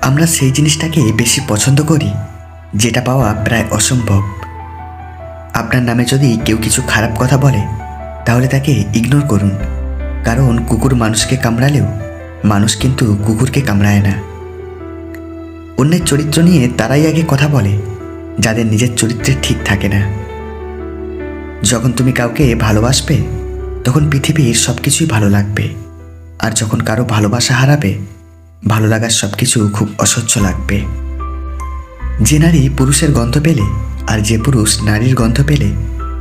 আমরা সেই জিনিসটাকে বেশি পছন্দ করি যেটা পাওয়া প্রায় অসম্ভব। আপনার নামে যদি কেউ কিছু খারাপ কথা বলে তাহলে তাকে ইগনোর করুন, কারণ কুকুর মানুষকে কামড়ালেও মানুষ কিন্তু কুকুরকে কামড়ায় না। অন্যের চরিত্র নিয়ে তারাই আগে কথা বলে যাদের নিজের চরিত্রে ঠিক থাকে না। যখন তুমি কাউকে ভালোবাসবে তখন পৃথিবীর সব কিছুই ভালো লাগবে, আর যখন কারো ভালোবাসা হারাবে ভালো লাগার সব কিছু খুব অসহ্য লাগবে। যে নারী পুরুষের গন্ধ পেলে আর যে পুরুষ নারীর গন্ধ পেলে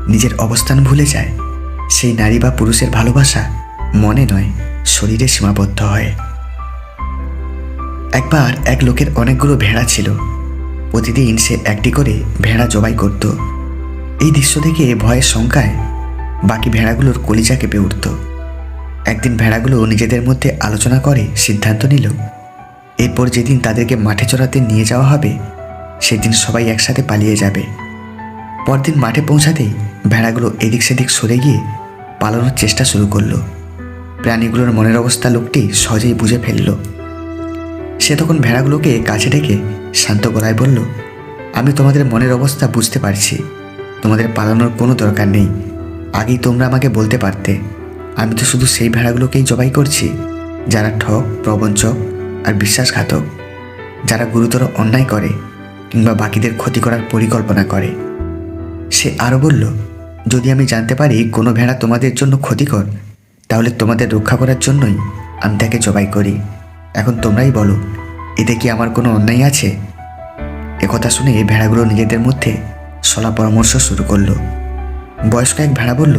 নিজের অবস্থান ভুলে যায়, সেই নারী বা পুরুষের ভালোবাসা মনে নয় শরীরে সীমাবদ্ধ হয়। একবার এক লোকের অনেকগুলো ভেড়া ছিল। প্রতিদিন সে একটি করে ভেড়া জবাই করত। এই দৃশ্য দেখে ভয়ের শঙ্কায় বাকি ভেড়াগুলোর কলিজা কেঁপে উঠত। একদিন ভেড়াগুলো নিজেদের মধ্যে আলোচনা করে সিদ্ধান্ত নিল, এরপর যেদিন তাদেরকে মাঠে চড়াতে নিয়ে যাওয়া হবে সেদিন সবাই একসাথে পালিয়ে যাবে। পরদিন মাঠে পৌঁছাতেই ভেড়াগুলো এদিক সেদিক সরে গিয়ে পালানোর চেষ্টা শুরু করলো। প্রাণীগুলোর মনের অবস্থা লোকটি সহজেই বুঝে ফেলল। সে তখন ভেড়াগুলোকে কাছে ডেকে শান্ত গলায় বলল, আমি তোমাদের মনের অবস্থা বুঝতে পারছি, তোমাদের পালানোর কোনো দরকার নেই। আগেই তোমরা আমাকে বলতে পারতে। আমি তো শুধু সেই ভেড়াগুলোকেই জবাই করছি যারা ঠক, প্রবঞ্চক আর বিশ্বাসঘাতক, যারা গুরুতর অন্যায় করে কিংবা বাকিদের ক্ষতি করার পরিকল্পনা করে। সে আরও বলল, যদি আমি জানতে পারি কোনো ভেড়া তোমাদের জন্য ক্ষতিকর, তাহলে তোমাদের রক্ষা করার জন্যই আমি তাকে জবাই করি। এখন তোমরাই বলো, এতে কি আমার কোনো অন্যায় আছে? একথা শুনে ভেড়াগুলো নিজেদের মধ্যে সলা পরামর্শ শুরু করলো। বয়স্ক এক ভেড়া বলল,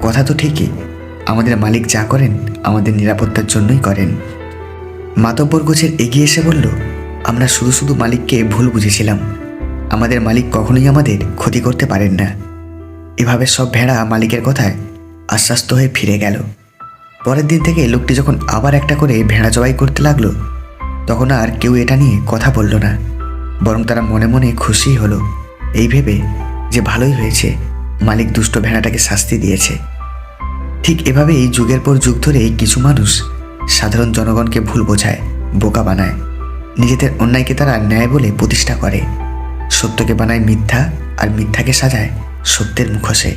কথা তো ঠিকই, আমাদের মালিক যা করেন আমাদের নিরাপত্তার জন্যই করেন। মাতব্বর গোছের এগিয়ে এসে বলল, আমরা শুধু শুধু মালিককে ভুল বুঝেছিলাম, আমাদের মালিক কখনোই আমাদের ক্ষতি করতে পারেন না। এভাবে সব ভেড়া মালিকের কথায় আশ্বস্ত হয়ে ফিরে গেল। পরের দিন থেকে লোকটি যখন আবার একটা করে ভেড়া জবাই করতে লাগলো তখন আর কেউ এটা নিয়ে কথা বলল না, বরং তারা মনে মনে খুশি হলো, এই ভেবে যে ভালোই হয়েছে মালিক দুষ্ট ভেড়াটাকে শাস্তি দিয়েছে। ঠিক এভাবেই যুগের পর যুগ ধরে কিছু মানুষ সাধারণ জনগণকে ভুল বোঝায়, বোকা বানায়। নিজেদের অন্যায়কে তারা ন্যায় বলে প্রতিষ্ঠা করে, সত্যকে বানায় মিথ্যা, আর মিথ্যাকে সাজায় সত্যের মুখোশে।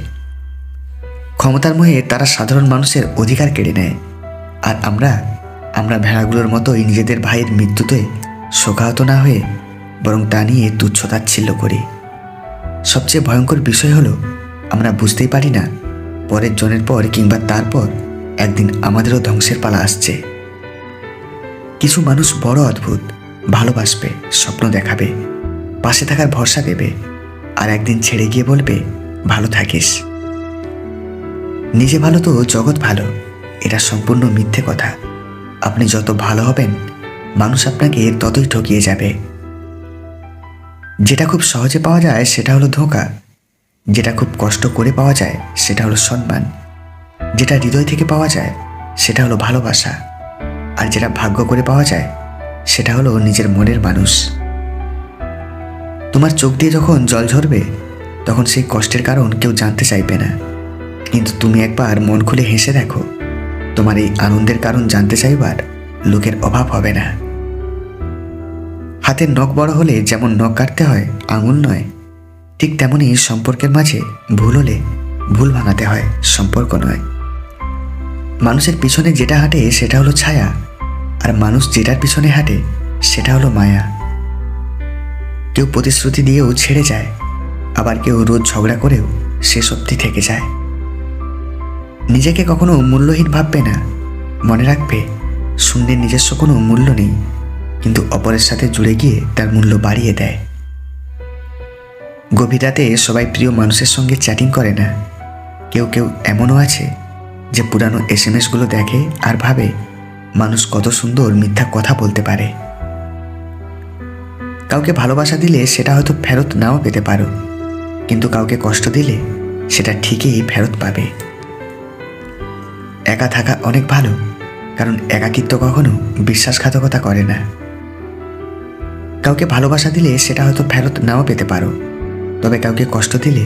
ক্ষমতার মোহে তারা সাধারণ মানুষের অধিকার কেড়ে নেয়, আর আমরা ভেড়াগুলোর মতোই নিজেদের ভাইয়ের মৃত্যুতে শোকাহত না হয়ে বরং তা নিয়ে তুচ্ছ-তাচ্ছিল্য করি। সবচেয়ে ভয়ঙ্কর বিষয় হলো আমরা বুঝতেই পারি না পরের জনের পর কিংবা তারপর একদিন আমাদেরও ধ্বংসের পালা আসছে। কিছু মানুষ বড় অদ্ভুত, ভালোবাসবে, স্বপ্ন দেখাবে, পাশে থাকার ভরসা দেবে, আর একদিন ছেড়ে গিয়ে বলবে ভালো থাকিস। নিজে ভালো তো জগৎ ভালো, এটা সম্পূর্ণ মিথ্যে কথা। আপনি যত ভালো হবেন মানুষ আপনাকে ততই ঠকিয়ে যাবে। যেটা খুব সহজে পাওয়া যায় সেটা হলো ধোঁকা, যেটা খুব কষ্ট করে পাওয়া যায় সেটা হলো সম্মান, যেটা হৃদয় থেকে পাওয়া যায় সেটা হলো ভালোবাসা, আর যেটা ভাগ্য করে পাওয়া যায় সেটা হলো নিজের মনের মানুষ। তোমার চোখ দিয়ে যখন জল ঝরবে তখন সেই কষ্টের কারণ কেউ জানতে চাইবে না, কিন্তু তুমি একবার মন খুলে হেসে দেখো, তোমার এই আনন্দের কারণ জানতে চাইবার লোকের অভাব হবে না। হাতের নখ বড় হলে যেমন নখ কাটতে হয়, আঙুল নয়, ঠিক তেমনই সম্পর্কের মাঝে ভুল হলে ভুল ভাঙাতে হয়, সম্পর্ক নয়। মানুষের পিছনে যেটা হাঁটে সেটা হলো ছায়া, আর মানুষ যেটার পিছনে হাঁটে সেটা হলো মায়া। কেউ প্রতিশ্রুতি দিয়েও ছেড়ে যায়, আবার কেউ রোজ ঝগড়া করেও শেষ অবধি থেকে যায়। নিজেকে কখনো মূল্যহীন ভাববে না, মনে রাখবে শূন্যের নিজস্ব কোনো মূল্য নেই, কিন্তু অপরের সাথে জুড়ে গিয়ে তার মূল্য বাড়িয়ে দেয়। গভীর রাতে সবাই প্রিয় মানুষের সঙ্গে চ্যাটিং করে না, কেউ কেউ এমনও আছে যে পুরানো SMS-গুলো দেখে আর ভাবে মানুষ কত সুন্দর মিথ্যা কথা বলতে পারে। কাউকে ভালোবাসা দিলে সেটা হয়তো ফেরত নাও পেতে পারো, কিন্তু কাউকে কষ্ট দিলে সেটা ঠিকই ফেরত পাবে। একা থাকা অনেক ভালো, কারণ একাকিত্ব কখনো বিশ্বাসঘাতকতা করে না। কাউকে ভালোবাসা দিলে সেটা হয়তো ফেরত নাও পেতে পারো, তবে কাউকে কষ্ট দিলে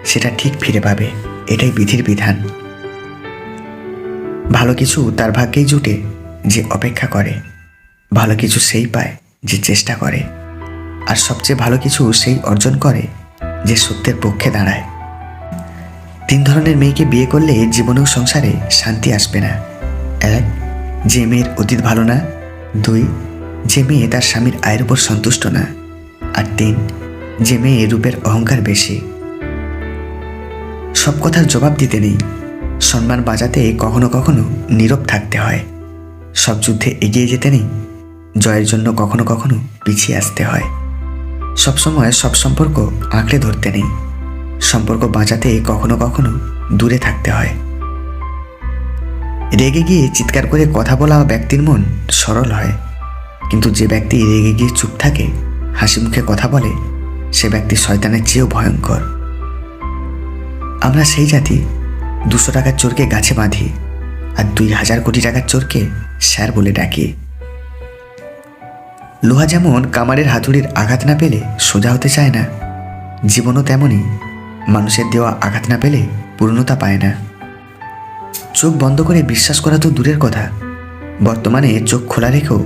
সেটা ঠিক ফিরে পাবে, এটাই বিধির বিধান। ভালো কিছু তার ভাগ্যেই জুটে যে অপেক্ষা করে, ভালো কিছু সেই পায় যে চেষ্টা করে, আর সবচেয়ে ভালো কিছু সেই অর্জন করে যে সত্যের পক্ষে দাঁড়ায়। 3 ধরনের মেয়েকে বিয়ে করলে জীবনেও সংসারে শান্তি আসবে না। 1, যে মেয়ের অতীত ভালো না। 2, যে মেয়ে তার স্বামীর আয়ের উপর সন্তুষ্ট না। আর 3, যে মেয়ে রূপের অহংকার বেশি। সব কথার জবাব দিতে নেই, সম্মান বাঁচাতে কখনো কখনো নীরব থাকতে হয়। সব যুদ্ধে এগিয়ে যেতে নেই, জয়ের জন্য কখনো কখনো পিছিয়ে আসতে হয়। সবসময় সব সম্পর্ক আঁকড়ে ধরতে নেই, সম্পর্ক বাঁচাতে কখনো কখনো দূরে থাকতে হয়। রেগে গিয়ে চিৎকার করে কথা বলা ব্যক্তির মন সরল হয়, কিন্তু যে ব্যক্তি রেগে গিয়ে চুপ থাকে, হাসি মুখে কথা বলে, সে ব্যক্তি শয়তানের চেয়েও ভয়ঙ্কর। আমরা সেই জাতি 200 টাকার চোরকে গাছে বাঁধি, আর 2000 কোটি টাকার চোরকে স্যার বলে ডাকি। লোহা যেমন কামারের হাতুড়ির আঘাত না পেলে সোজা হতে চায় না, জীবনও তেমনই মানুষের দেওয়া আঘাত না পেলে পূর্ণতা পায় না। চোখ বন্ধ করে বিশ্বাস করা তো দূরের কথা, বর্তমানে চোখ খোলা রেখেও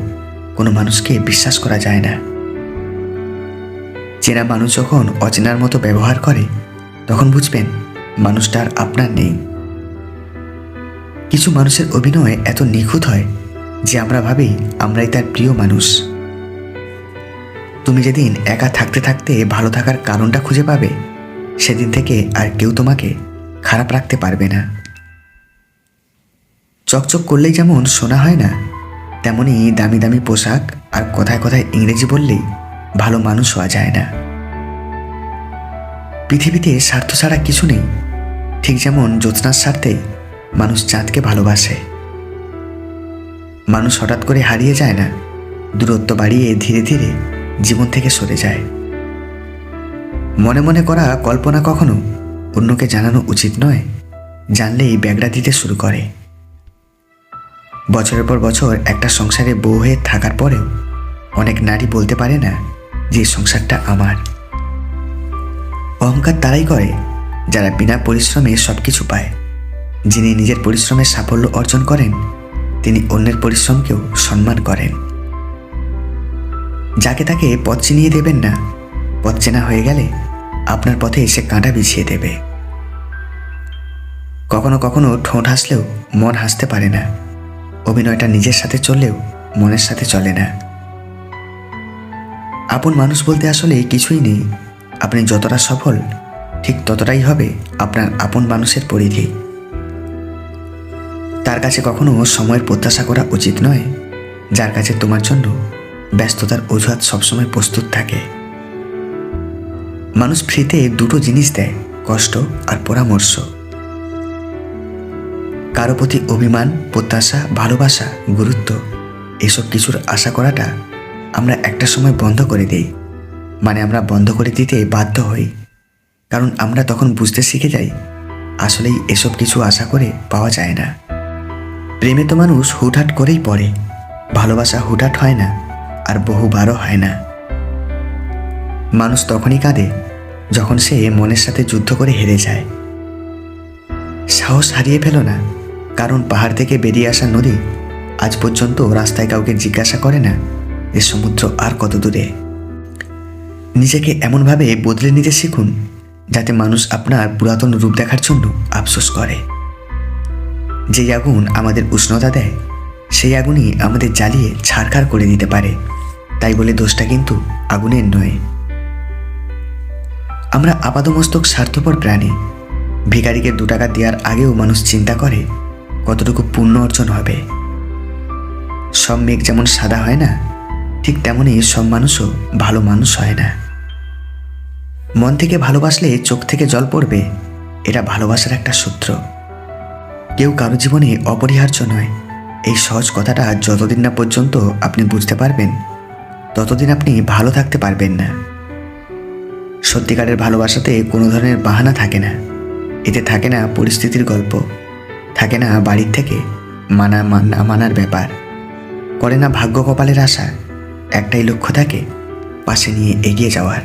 কোনো মানুষকে বিশ্বাস করা যায় না। চেনা মানুষ যখন অচেনার মতো ব্যবহার করে, তখন বুঝবেন মানুষটা আর আপনার নেই। কিছু মানুষের অভিনয় এত নিখুঁত হয় যে আমরা ভাবি আমরাই তার প্রিয় মানুষ। তুমি যেদিন একা থাকতে থাকতে ভালো থাকার কারণটা খুঁজে পাবে, সেদিন থেকে আর কেউ তোমাকে খারাপ রাখতে পারবে না। চকচক করলেই যেমন সোনা হয় না, তেমনি দামি দামি পোশাক আর কথায় কথায় ইংরেজি বললেই ভালো মানুষ হওয়া যায় না। পৃথিবীতে স্বার্থ ছাড়া কিছু নেই, ঠিক যেমন জ্যোৎস্নার স্বার্থে মানুষ চাঁদকে ভালোবাসে। মানুষ হঠাৎ করে হারিয়ে যায় না, দূরত্ব বাড়িয়ে ধীরে ধীরে জীবন থেকে সরে যায়। মনে মনে করা কল্পনা কখনো অন্যকে জানানো উচিত নয়, জানলেই ব্যাগরা দিতে শুরু করে। বছরের পর বছর একটা সংসারে বউ হয়ে থাকার পরেও অনেক নারী বলতে পারে না যে সংসারটা আমার। অহংকার তারাই করে যারা বিনা পরিশ্রমে সব কিছু পায়। যিনি নিজের পরিশ্রমের সাফল্য অর্জন করেন, তিনি অন্যের পরিশ্রমকেও সম্মান করেন। যাকে তাকে পথ চিনিয়ে দেবেন না, পথ চেনা হয়ে গেলে আপনার পথে এসে কাঁটা বিছিয়ে দেবে। কখনো কখনো ঠোঁট হাসলেও মন হাসতে পারে না, অভিনয়টা নিজের সাথে চললেও মনের সাথে চলে না। আপন মানুষ বলতে আসলে কিছুই নেই, আপনি যতটা সফল ঠিক ততটাই হবে আপনার আপন মানুষের পরিধি। তার কাছে কখনো সময়ের প্রত্যাশা করা উচিত নয়, যার কাছে তোমার জন্য ব্যস্ততার অজুহাত সবসময় প্রস্তুত থাকে। মানুষ ফ্রিতে দুটো জিনিস দেয়, কষ্ট আর পরামর্শ। কারো প্রতি অভিমান, প্রত্যাশা, ভালোবাসা, গুরুত্ব, এসব কিছুর আশা করাটা আমরা একটা সময় বন্ধ করে দেই। মানে আমরা বন্ধ করে দিতে বাধ্য হই, কারণ আমরা তখন বুঝতে শিখে যাই আসলেই এসব কিছু আশা করে পাওয়া যায় না। প্রেমে তো মানুষ হুটহাট করেই পড়ে, ভালোবাসা হুটহাট হয় না, আর বহুবারও হয় না। মানুষ তখনই কাঁদে যখন সে মনের সাথে যুদ্ধ করে হেরে যায়। সাহস হারিয়ে ফেলো না, কারণ পাহাড় থেকে বেরিয়ে আসা নদী আজ পর্যন্ত রাস্তায় কাউকে জিজ্ঞাসা করে না যে সমুদ্র আর কত দূরে। নিজেকে এমনভাবে বদলে নিতে শিখুন যাতে মানুষ আপনার পুরাতন রূপ দেখার জন্য আফসোস করে। যেই আগুন আমাদের উষ্ণতা দেয়, সেই আগুনই আমাদের জ্বালিয়ে ছারখার করে দিতে পারে। তাই বলে দোষটা কিন্তু আগুনের নয়। আমরা আপাদমস্তক স্বার্থপর প্রাণী। ভিখারিকে 2 টাকা দেওয়ার আগেও মানুষ চিন্তা করে কতটুকু পুণ্য অর্জন হবে। সব মেঘ যেমন সাদা হয় না, ঠিক তেমনই সব মানুষও ভালো মানুষ হয় না। মন থেকে ভালোবাসলে চোখ থেকে জল পড়বে, এটা ভালোবাসার একটা সূত্র। কেউ কারো জীবনে অপরিহার্য নয়, এই সহজ কথাটা যতদিন না পর্যন্ত আপনি বুঝতে পারবেন, ততদিন আপনি ভালো থাকতে পারবেন না। সত্যিকারের ভালোবাসাতে কোনো ধরনের বাহানা থাকে না, এতে থাকে না পরিস্থিতির গল্প, থাকে না বাড়ির থেকে না মানার ব্যাপার, করে না ভাগ্য কপালের আশা। একটাই লক্ষ্য থাকে, পাশে নিয়ে এগিয়ে যাওয়ার।